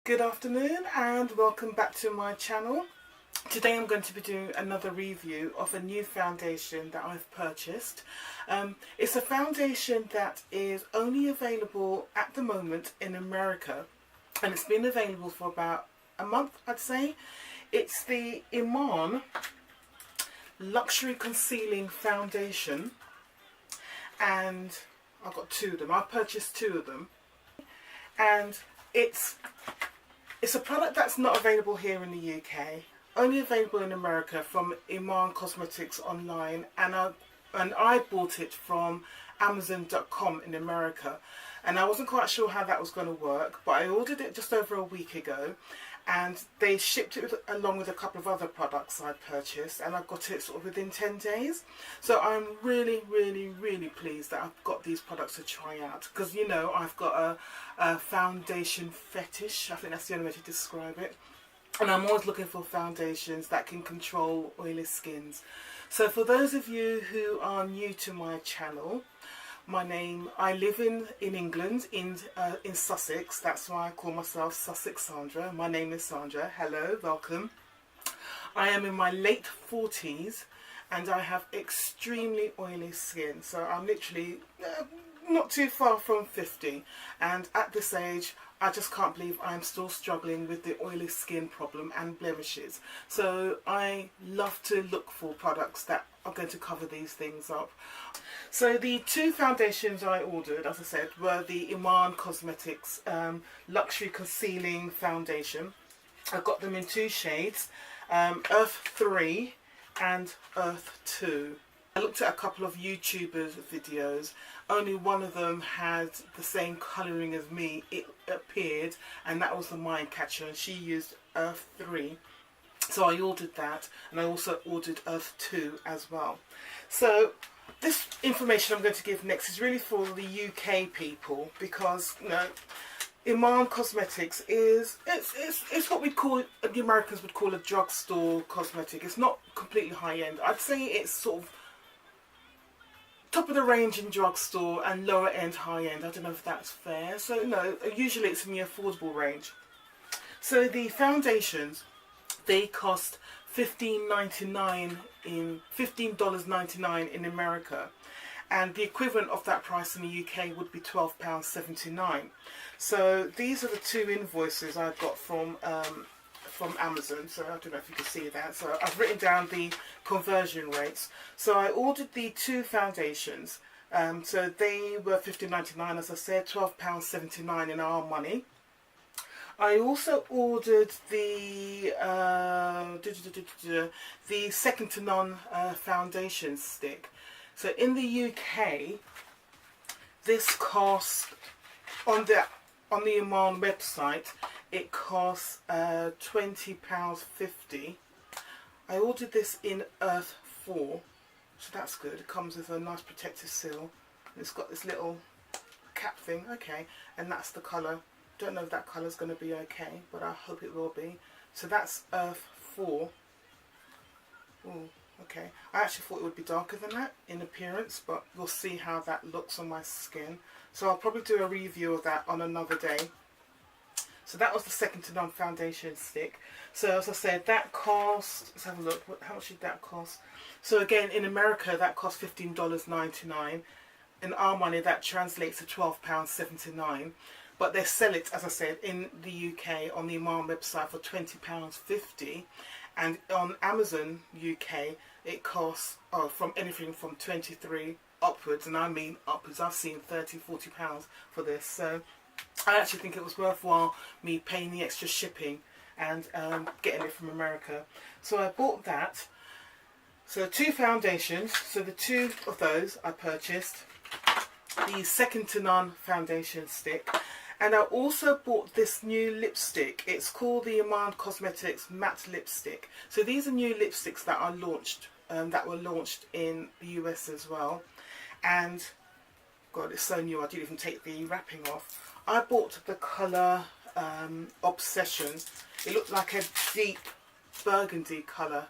Good afternoon and welcome back to my channel. Today I'm going to be doing another review of a new foundation that I've purchased. It's a foundation that is only available at the moment in America, and it's been available for about a month, I'd say. It's the Iman Luxury Concealing Foundation, and I've got two of them. I purchased two of them, and it's a product that's not available here in the UK, only available in America from Iman Cosmetics online, and I bought it from Amazon.com in America, and I wasn't quite sure how that was going to work, but I ordered it just over a week ago, and they shipped it along with a couple of other products I purchased, and I got it sort of within 10 days. So I'm really pleased that I've got these products to try out, because you know I've got a foundation fetish. I think that's the only way to describe it. And I'm always looking for foundations that can control oily skins. So for those of you who are new to my channel, I live in England, in Sussex. That's why I call myself Sussex Sandra. My name is Sandra. Hello, welcome. I am in my late 40s and I have extremely oily skin. So I'm literally not too far from 50. And at this age, I just can't believe I'm still struggling with the oily skin problem and blemishes. So I love to look for products that are going to cover these things up. So the two foundations I ordered, as I said, were the Iman Cosmetics Luxury Concealing Foundation. I got them in two shades, Earth 3 and Earth 2. I looked at a couple of YouTubers' videos. Only one of them had the same colouring as me, it appeared, and that was the Mind Catcher, and she used Earth 3. So I ordered that, and I also ordered Earth 2 as well. So this information I'm going to give next is really for the UK people, because you know, Iman Cosmetics is it's what we call, the Americans would call, a drugstore cosmetic. It's not completely high end. I'd say it's sort of top of the range in drugstore and lower end high end. I don't know if that's fair. So no, usually it's in the affordable range. So the foundations, they cost $15.99 in America, and the equivalent of that price in the UK would be £12.79. So these are the two invoices I got from Amazon. So I don't know if you can see that. So I've written down the conversion rates. So I ordered the two foundations. So they were $15.99, as I said, £12.79 in our money. I also ordered the second to none foundation stick. So in the UK, this costs, on the Iman website, it costs £20.50. I ordered this in Earth 4, so that's good. It comes with a nice protective seal. It's got this little cap thing, okay, and that's the colour. Don't know if that colour is going to be okay, but I hope it will be. So that's Earth 4. Ooh, okay. I actually thought it would be darker than that in appearance, but we'll see how that looks on my skin. So I'll probably do a review of that on another day. So that was the second to none foundation stick. So as I said, that cost, let's have a look, how much did that cost? So again, in America, that cost $15.99. In our money, that translates to £12.79. But they sell it, as I said, in the UK on the Iman website for £20.50, and on Amazon UK it costs from anything from 23 upwards, and I mean upwards. I've seen £30–40 for this, so I actually think it was worthwhile me paying the extra shipping and getting it from America. So I bought that. So two foundations. So the two of those I purchased. The second to none foundation stick. And I also bought this new lipstick. It's called the Iman Cosmetics Matte Lipstick. So these are new lipsticks that are launched, that were launched in the US as well. And God, it's so new, I didn't even take the wrapping off. I bought the colour Obsession. It looked like a deep burgundy colour.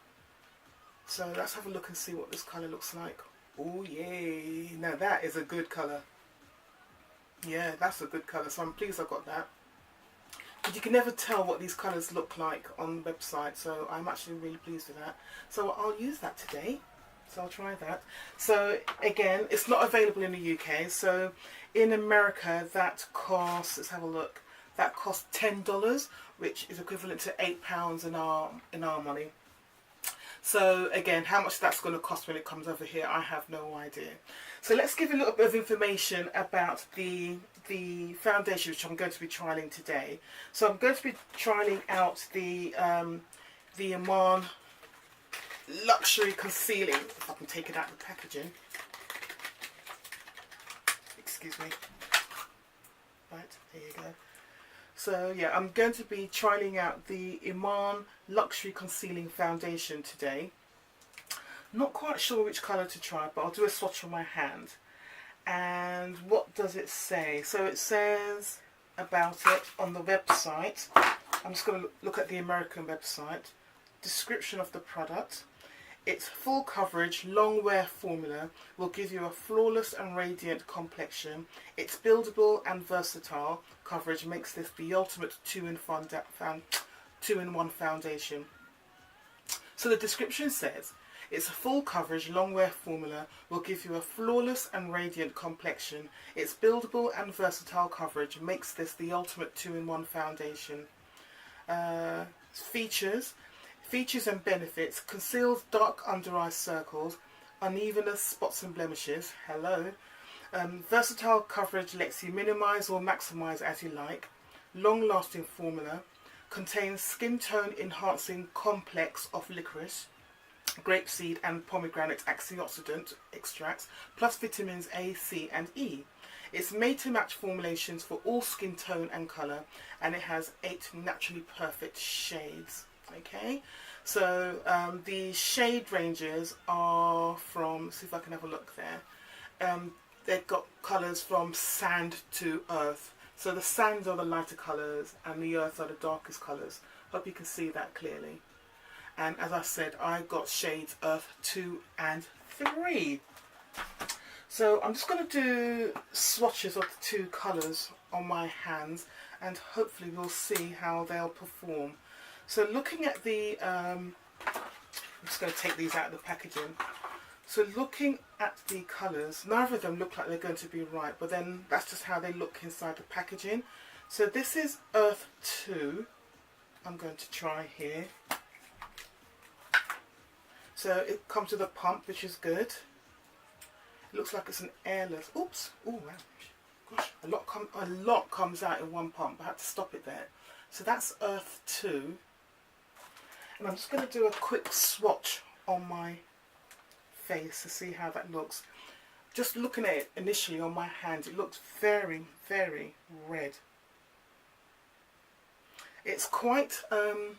So let's have a look and see what this colour looks like. Oh yay! Now that is a good colour. Yeah, that's a good colour, so I'm pleased I got that. Because you can never tell what these colours look like on the website, so I'm actually really pleased with that. So I'll use that today. So I'll try that. So again, it's not available in the UK. So in America, that costs, let's have a look, that costs $10, which is equivalent to £8 in our money. So again, how much that's going to cost when it comes over here, I have no idea. So let's give a little bit of information about the foundation, which I'm going to be trialing today. So I'm going to be trialing out the Iman Luxury Concealing, if I can take it out of the packaging. Excuse me. Right, there you go. So yeah, I'm going to be trialing out the Iman Luxury Concealing Foundation today. Not quite sure which colour to try, but I'll do a swatch on my hand. And what does it say? So it says about it on the website. I'm just going to look at the American website. Description of the product. Its full coverage, long wear formula will give you a flawless and radiant complexion. Its buildable and versatile coverage makes this the ultimate two-in-one foundation. So the description says, its full coverage, long wear formula will give you a flawless and radiant complexion. Its buildable and versatile coverage makes this the ultimate two-in-one foundation. Features and benefits: conceals dark under eye circles, unevenness, spots and blemishes. Hello. Versatile coverage lets you minimise or maximise as you like. Long lasting formula. Contains skin tone enhancing complex of licorice, grapeseed and pomegranate antioxidant extracts, plus vitamins A, C and E. It's made to match formulations for all skin tone and colour, and it has 8 naturally perfect shades. Okay, so the shade ranges are from, let's see if I can have a look there. They've got colours from sand to earth. So the sands are the lighter colours and the earth are the darkest colours. Hope you can see that clearly. And as I said, I got shades Earth 2 and 3. So I'm just going to do swatches of the 2 colours on my hands, and hopefully we'll see how they'll perform. So looking at the, I'm just going to take these out of the packaging. So looking at the colours, neither of them look like they're going to be right, but then that's just how they look inside the packaging. So this is Earth 2. I'm going to try here. So it comes with a pump, which is good. It looks like it's an airless. Oops. Oh wow. Gosh, a lot comes out in one pump. I had to stop it there. So that's Earth 2. And I'm just going to do a quick swatch on my face to see how that looks. Just looking at it initially on my hand, it looks very, very red. It's quite a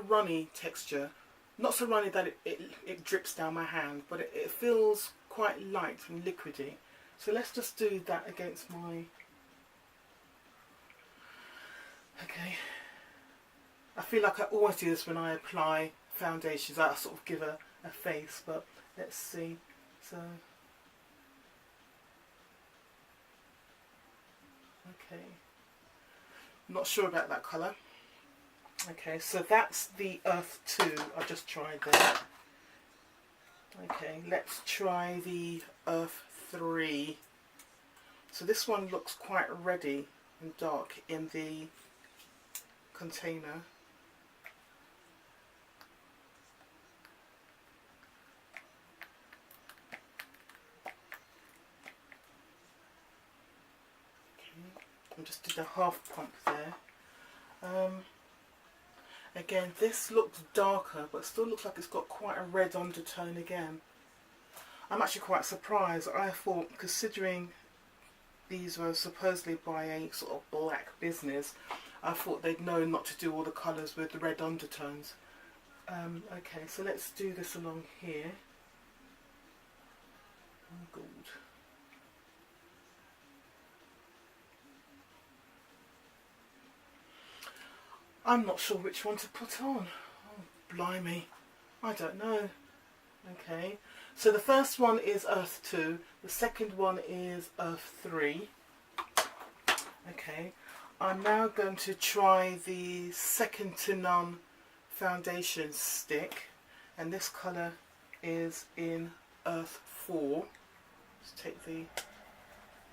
runny texture. Not so runny that it drips down my hand, but it feels quite light and liquidy. So let's just do that against my... Okay. I feel like I always do this when I apply foundations. I sort of give a face, but let's see. So... Okay. Not sure about that colour. Okay, so that's the Earth 2 I just tried there. Okay, let's try the Earth 3. So this one looks quite reddy and dark in the container. Okay, I'll just do the half pump there. Again, this looks darker, but still looks like it's got quite a red undertone again. I'm actually quite surprised. I thought, considering these were supposedly by a sort of black business, I thought they'd know not to do all the colours with the red undertones. Okay, so let's do this along here. Oh, God. I'm not sure which one to put on. Oh, blimey. I don't know. Okay. So the first one is Earth 2. The second one is Earth 3. Okay, I'm now going to try the Second to None foundation stick, and this colour is in Earth 4. Let's take the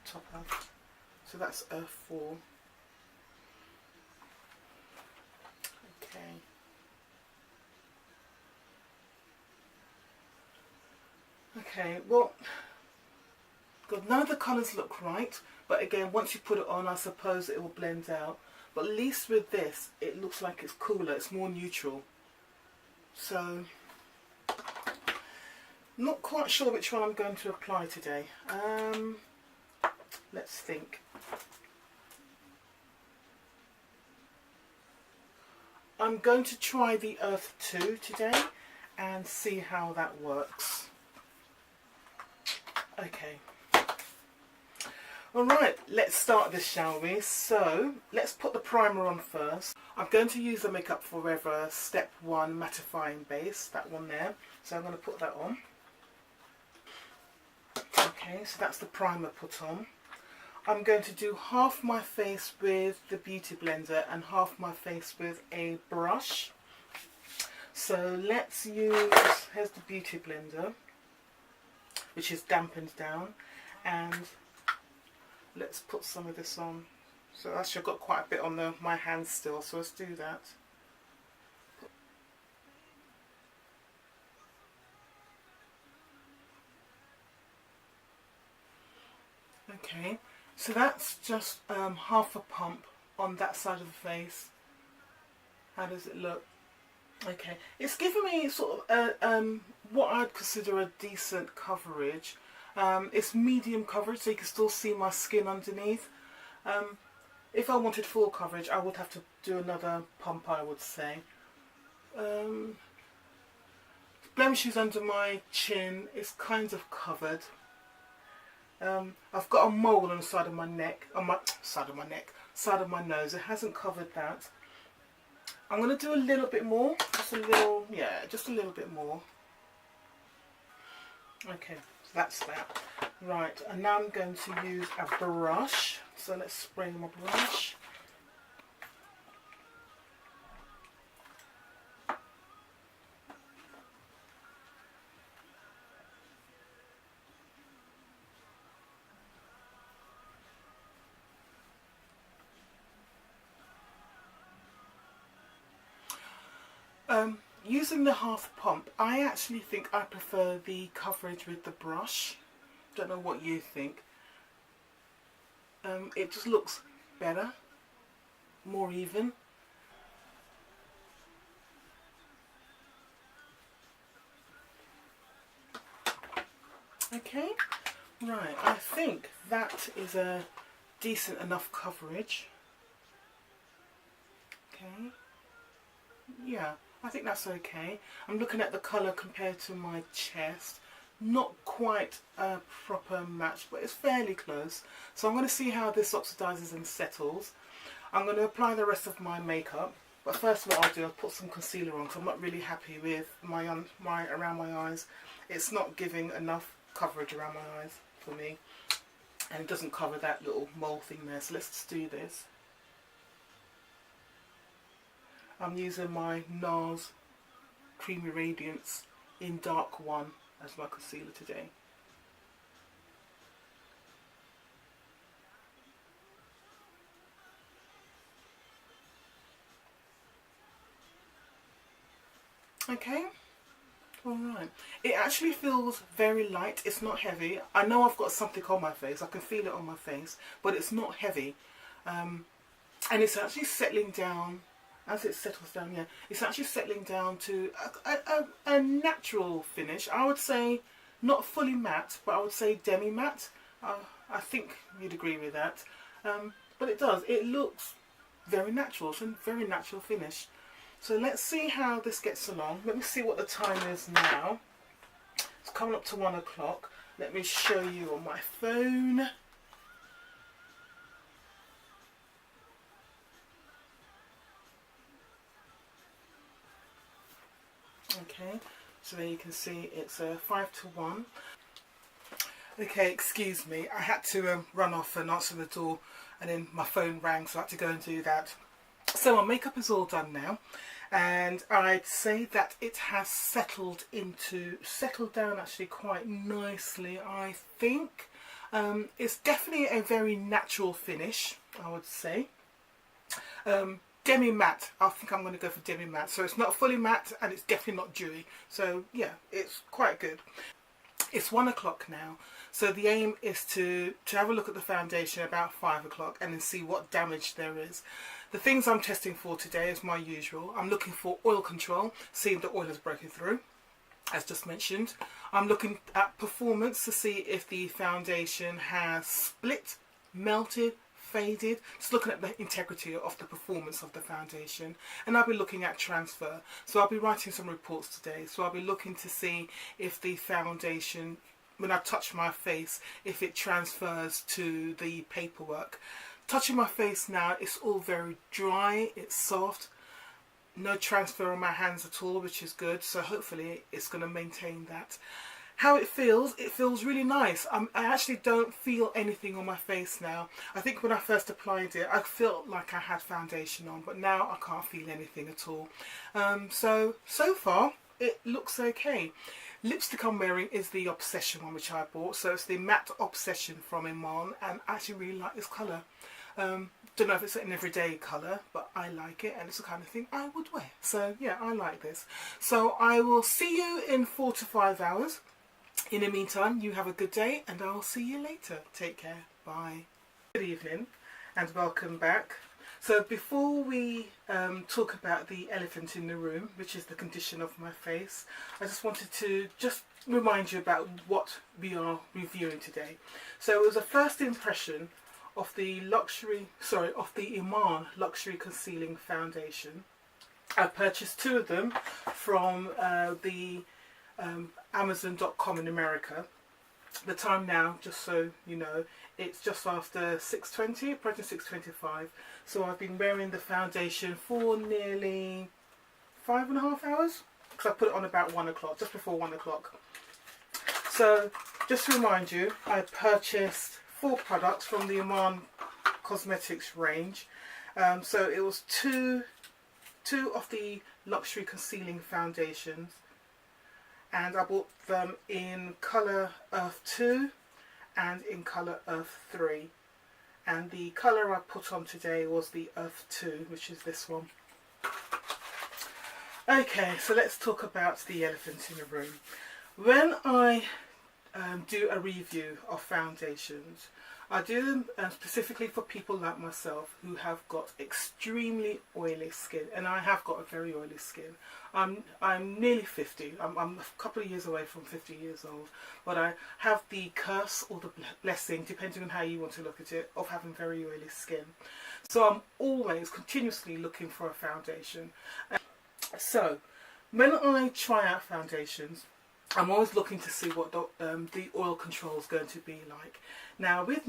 top off. So that's Earth 4. Okay. Okay, well, good. None of the colours look right, but again, once you put it on, I suppose it will blend out. But at least with this, it looks like it's cooler, it's more neutral. So, not quite sure which one I'm going to apply today. Let's think. I'm going to try the Earth 2 today and see how that works. Okay. Alright, let's start this, shall we? So, let's put the primer on first. I'm going to use the Makeup Forever Step 1 Mattifying Base, that one there. So I'm going to put that on. Okay, so that's the primer put on. I'm going to do half my face with the Beauty Blender and half my face with a brush. So let's use, here's the Beauty Blender, which is dampened down, and let's put some of this on. So actually I've got quite a bit on my hands still, so let's do that. Okay, so that's just half a pump on that side of the face. How does it look? Okay, it's giving me sort of what I'd consider a decent coverage. It's medium coverage, so you can still see my skin underneath. If I wanted full coverage, I would have to do another pump, I would say. Blemishes under my chin is kind of covered. I've got a mole on the side of my neck, side of my nose. It hasn't covered that. I'm going to do a little bit more, just a little, yeah, just a little bit more. Okay, so that's that. Right, and now I'm going to use a brush. So let's spray my brush. Using the half pump, I actually think I prefer the coverage with the brush. Don't know what you think. It just looks better, more even. Okay, right, I think that is a decent enough coverage. Okay, yeah, I think that's okay. I'm looking at the colour compared to my chest. Not quite a proper match, but it's fairly close. So I'm going to see how this oxidizes and settles. I'm going to apply the rest of my makeup. But first what I'll do, I'll put some concealer on, because I'm not really happy with my around my eyes. It's not giving enough coverage around my eyes for me. And it doesn't cover that little mole thing there. So let's just do this. I'm using my Nars Creamy Radiance in Dark 1 as my concealer today. Okay, alright. It actually feels very light, it's not heavy. I know I've got something on my face, I can feel it on my face, but it's not heavy. And it's actually settling down. As it settles down, yeah, it's actually settling down to a natural finish. I would say not fully matte, but I would say demi-matte. I think you'd agree with that. But it does. It looks very natural. It's a very natural finish. So let's see how this gets along. Let me see what the time is now. It's coming up to 1 o'clock. Let me show you on my phone. Okay, so there you can see it's 5 to 1. Okay, excuse me. I had to run off and answer the door, and then my phone rang, so I had to go and do that. So my makeup is all done now, and I'd say that it has settled down actually quite nicely, I think. It's definitely a very natural finish, I would say. Demi matte. I think I'm going to go for demi matte. So it's not fully matte and it's definitely not dewy. So yeah, it's quite good. It's 1 o'clock now. So the aim is to have a look at the foundation about 5 o'clock and then see what damage there is. The things I'm testing for today is my usual. I'm looking for oil control, seeing the oil is breaking through, as just mentioned. I'm looking at performance to see if the foundation has split, melted, faded, just looking at the integrity of the performance of the foundation. And I'll be looking at transfer. So I'll be writing some reports today. So I'll be looking to see if the foundation, when I touch my face, if it transfers to the paperwork. Touching my face now, it's all very dry, it's soft. No transfer on my hands at all, which is good. So hopefully it's going to maintain that. How it feels really nice. I actually don't feel anything on my face now. I think when I first applied it, I felt like I had foundation on, but now I can't feel anything at all. So far, it looks okay. Lipstick I'm wearing is the Obsession one, which I bought. So it's the Matte Obsession from Iman, and I actually really like this colour. Don't know if it's an everyday colour, but I like it, and it's the kind of thing I would wear. So yeah, I like this. So I will see you in 4 to 5 hours. In the meantime, you have a good day, and I'll see you later. Take care. Bye. Good evening, and welcome back. So before we talk about the elephant in the room, which is the condition of my face, I just wanted to just remind you about what we are reviewing today. So it was a first impression of the Iman Luxury Concealing Foundation. I purchased 2 of them from the Amazon.com in America. The time now, just so you know, it's just after 6:20, approaching 6:25. So I've been wearing the foundation for nearly 5.5 hours, because I put it on about 1 o'clock, just before 1 o'clock. So just to remind you, I purchased 4 products from the Iman Cosmetics range. So it was two of the Luxury Concealing Foundations, and I bought them in colour Earth 2 and in colour Earth 3. And the colour I put on today was the Earth 2, which is this one. Okay, so let's talk about the elephant in the room. When I do a review of foundations, I do them specifically for people like myself who have got extremely oily skin, and I have got a very oily skin. I'm nearly 50. I'm a couple of years away from 50 years old, but I have the curse or the blessing, depending on how you want to look at it, of having very oily skin. So I'm always continuously looking for a foundation. So when I try out foundations, I'm always looking to see what the oil control is going to be like. Now with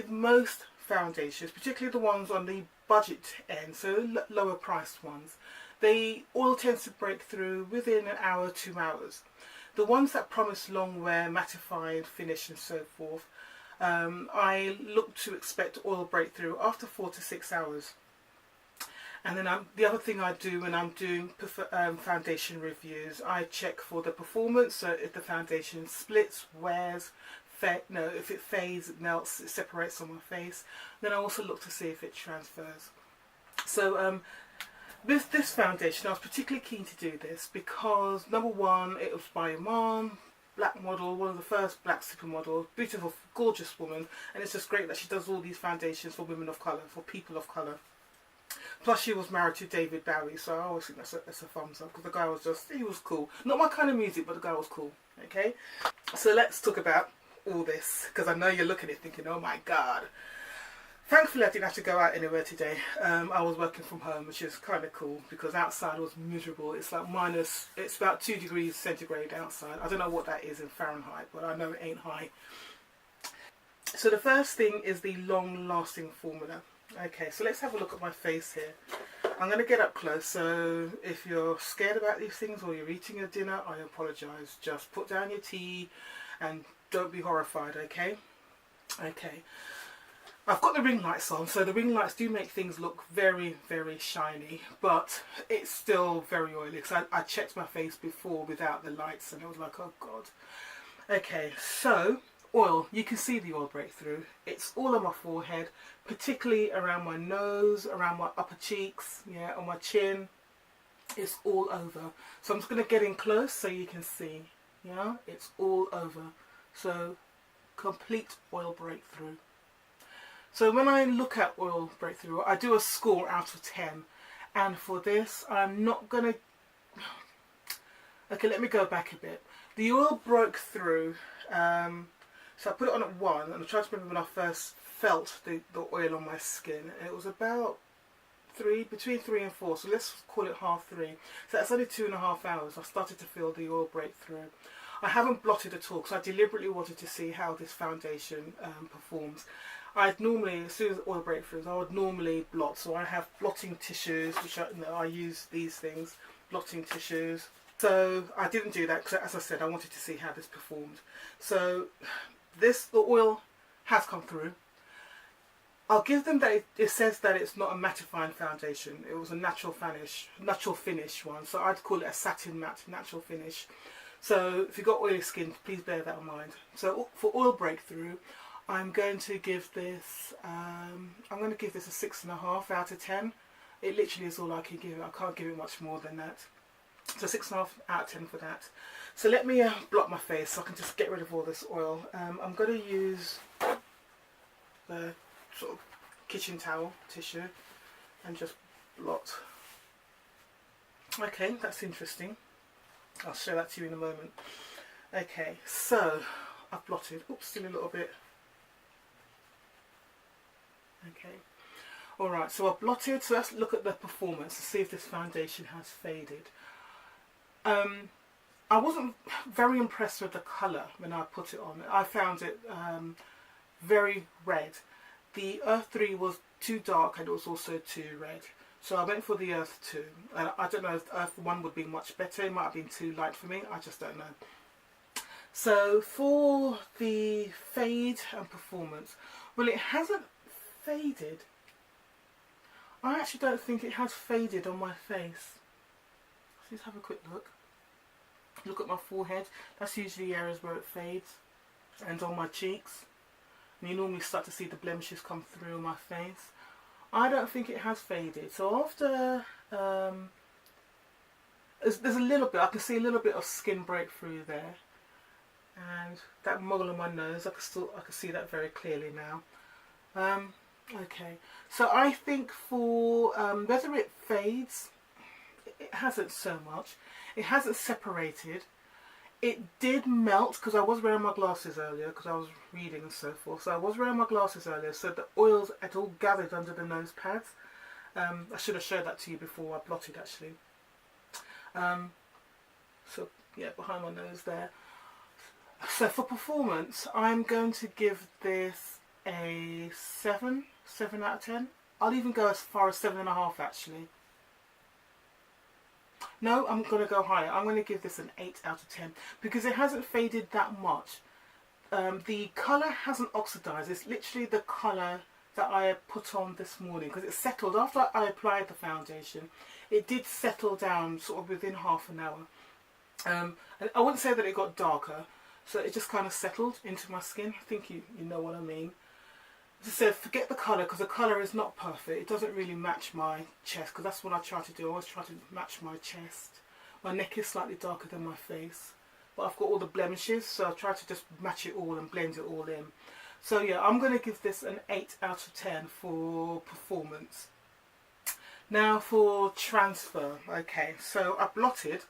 most foundations, particularly the ones on the budget end, so lower priced ones, the oil tends to break through within an hour, 2 hours. The ones that promise long wear, mattifying, finish and so forth, I look to expect oil breakthrough after 4 to 6 hours. And then the other thing I do when I'm doing foundation reviews, I check for the performance. So if the foundation splits, wears, if it fades, it melts, it separates on my face. Then I also look to see if it transfers. So with this foundation, I was particularly keen to do this because, number one, it was by Iman, black model, one of the first black supermodels, beautiful, gorgeous woman, and it's just great that she does all these foundations for women of colour, for people of colour. Plus she was married to David Bowie, so I always think that's a thumbs up, because the guy was he was cool. Not my kind of music, but the guy was cool, okay? So let's talk about all this, because I know you're looking at it thinking, oh my god. Thankfully I didn't have to go out anywhere today. I was working from home, which is kind of cool, because outside was miserable. It's like it's about 2 degrees centigrade outside. I don't know what that is in Fahrenheit, but I know it ain't high. So the first thing is the long-lasting formula. Okay, so let's have a look at my face here. I'm going to get up close, so if you're scared about these things or you're eating your dinner, I apologise. Just put down your tea and don't be horrified, okay? Okay. I've got the ring lights on, so the ring lights do make things look very, very shiny, but it's still very oily, because I checked my face before without the lights and it was like, oh god. Okay, so oil, you can see the oil breakthrough. It's all on my forehead, particularly around my nose, around my upper cheeks, yeah, on my chin. It's all over. So I'm just going to get in close so you can see, yeah, it's all over. So complete oil breakthrough. So when I look at oil breakthrough, I do a score out of 10. And for this, I'm not going to... Okay, let me go back a bit. The oil broke through, so I put it on at 1, and I tried to remember when I first felt the oil on my skin. And it was about between 3 and 4, so let's call it half 3. So that's only 2.5 hours. I started to feel the oil breakthrough. I haven't blotted at all, because I deliberately wanted to see how this foundation performs. I'd normally, as soon as oil breakthroughs, I would normally blot. So I have blotting tissues, which I use these things, blotting tissues. So I didn't do that because, as I said, I wanted to see how this performed. So the oil has come through. I'll give them that it says that it's not a mattifying foundation. It was a natural finish one. So I'd call it a satin matte natural finish. So if you've got oily skin, please bear that in mind. So for oil breakthrough, I'm going to give this a 6.5 out of 10. It literally is all I can give it. I can't give it much more than that. So 6.5 out of 10 for that. So let me blot my face so I can just get rid of all this oil. I'm going to use the sort of kitchen towel tissue and just blot. Okay, that's interesting. I'll show that to you in a moment. Okay, so I've blotted. Oops, still a little bit. Okay, alright, so I've blotted, so let's look at the performance to see if this foundation has faded. I wasn't very impressed with the colour when I put it on. I found it very red. The Earth 3 was too dark and it was also too red. So I went for the Earth 2. And I don't know if Earth 1 would be much better. It might have been too light for me. I just don't know. So for the fade and performance, well, it hasn't faded. I actually don't think it has faded on my face. Let's have a quick look. Look at my forehead. That's usually the areas where it fades. And on my cheeks. And you normally start to see the blemishes come through on my face. I don't think it has faded. So after there's a little bit, I can see a little bit of skin breakthrough there. And that mole on my nose, I can see that very clearly now. Okay, so I think for whether it fades, it hasn't so much. It hasn't separated. It did melt because I was wearing my glasses earlier because I was reading and so forth. So I was wearing my glasses earlier, so the oils had all gathered under the nose pads. I should have showed that to you before I blotted actually. So yeah, behind my nose there. So for performance, I'm going to give this a 7 out of 10. I'll even go as far as 7.5 actually. No, I'm going to go higher. I'm going to give this an 8 out of 10 because it hasn't faded that much. The colour hasn't oxidised. It's literally the colour that I put on this morning because it settled after I applied the foundation. It did settle down sort of within half an hour. And I wouldn't say that it got darker. So it just kind of settled into my skin. I think you know what I mean. As I said, forget the colour because the colour is not perfect. It doesn't really match my chest because that's what I try to do. I always try to match my chest. My neck is slightly darker than my face. But I've got all the blemishes, so I try to just match it all and blend it all in. So yeah, I'm going to give this an 8 out of 10 for performance. Now for transfer. Okay, so I blotted.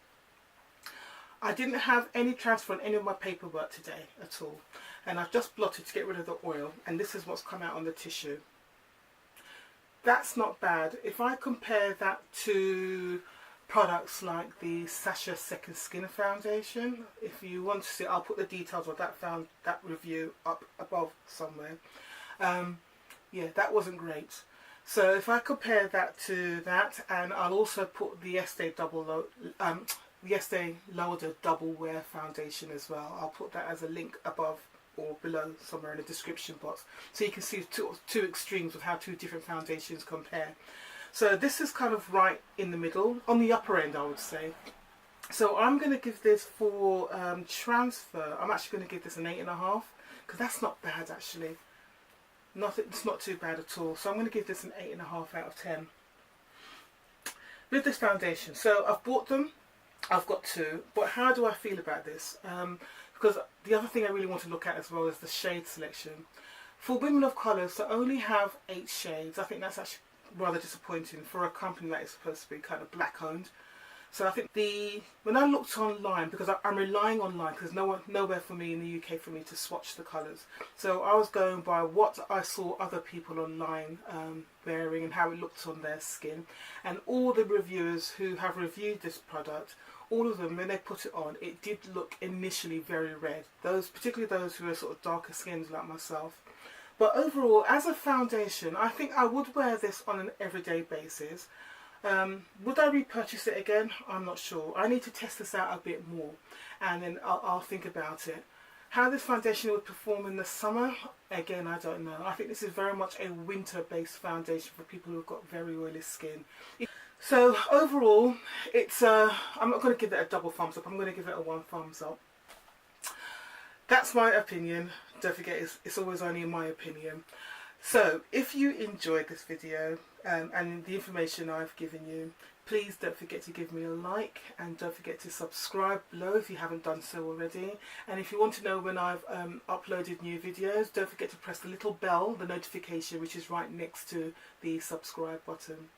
I didn't have any transfer on any of my paperwork today at all. And I've just blotted to get rid of the oil. And this is what's come out on the tissue. That's not bad. If I compare that to products like the Sacha Second Skin Foundation, if you want to see, I'll put the details of that review up above somewhere. Yeah, that wasn't great. So if I compare that to that, and I'll also put the Estee Lauder Double Wear Foundation as well. I'll put that as a link above or below somewhere in the description box, so you can see two extremes of how two different foundations compare. So this is kind of right in the middle, on the upper end I would say. So I'm going to give this, for transfer, I'm actually going to give this an 8.5, because that's not bad actually. It's not too bad at all. So I'm going to give this an 8.5 out of 10. With this foundation, so I've bought them, I've got two, but how do I feel about this? Because the other thing I really want to look at as well is the shade selection. For Women of Colours to only have 8 shades, I think that's actually rather disappointing for a company that is supposed to be kind of black owned. So I think when I looked online, because I'm relying online, because there's nowhere for me in the UK for me to swatch the colours. So I was going by what I saw other people online wearing and how it looked on their skin. And all the reviewers who have reviewed this product, all of them, when they put it on, it did look initially very red. Particularly those who are sort of darker skins like myself. But overall, as a foundation, I think I would wear this on an everyday basis. Would I repurchase it again? I'm not sure. I need to test this out a bit more, and then I'll think about it. How this foundation would perform in the summer, again, I don't know. I think this is very much a winter-based foundation for people who've got very oily skin. So overall, I'm not going to give it a double thumbs up. I'm going to give it a 1 thumbs up. That's my opinion. Don't forget, it's always only my opinion. So if you enjoyed this video and the information I've given you, please don't forget to give me a like, and don't forget to subscribe below if you haven't done so already. And if you want to know when I've uploaded new videos, don't forget to press the little bell, the notification, which is right next to the subscribe button.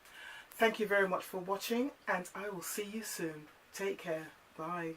Thank you very much for watching, and I will see you soon. Take care. Bye.